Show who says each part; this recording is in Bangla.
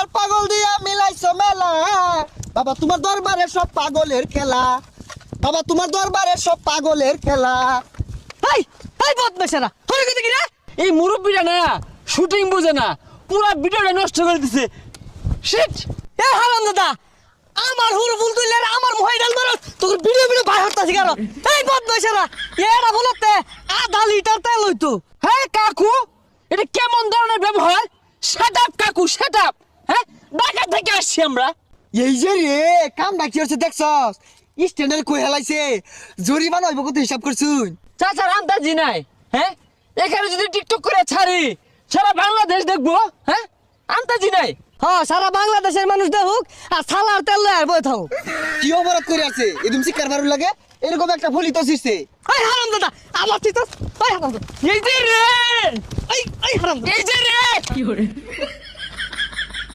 Speaker 1: আর পাগল দিয়া মিলাইছো মেলা বাবা তোমার দরবারে সব পাগলের খেলা বাবা তোমার দরবারে সব পাগলের খেলা
Speaker 2: এই এই বদমাশেরা তোর কথা কি রে এই মুরব্বিটা না শুটিং বুঝে না পুরো ভিডিওটা নষ্ট করে দিছে শিট এ হারাম দাদা আমার হুরু ফুল তুইলে আমার মোবাইল ধর তোর ভিডিও ভাই হতাছি কেন এই বদমাশেরা এরা বলতে আধা লিটার তেল হইতো হ্যাঁ কাকু এটা কেমন ধরনের ব্যবহার শাট আপ কাকু শাট আপ হ্যাঁ ঢাকা থেকে আসছি আমরা
Speaker 1: এই যে রে কাম ডাকি হচ্ছে দেখছস স্ট্যান্ডার্ড কই হেলাইছে জরিমানা হইব কত হিসাব করছুন
Speaker 2: চাচার আন্দাজি নাই হ্যাঁ এখানে যদি টিকটক করে ছাড়ি সারা বাংলাদেশ দেখবো হ্যাঁ আন্দাজি নাই হ্যাঁ সারা বাংলাদেশের মানুষ দেখুক আর সালার তেল লয় বই থাকুক
Speaker 1: কি অপরাধ করে আছে এদম শিকার মারু লাগে এরকম একটা ফলিত শিরছে
Speaker 2: এই হারাম দাদা আমার চিত এই হারাম দাদা এই যে রে এই হারাম দাদা এই যে রে কি করে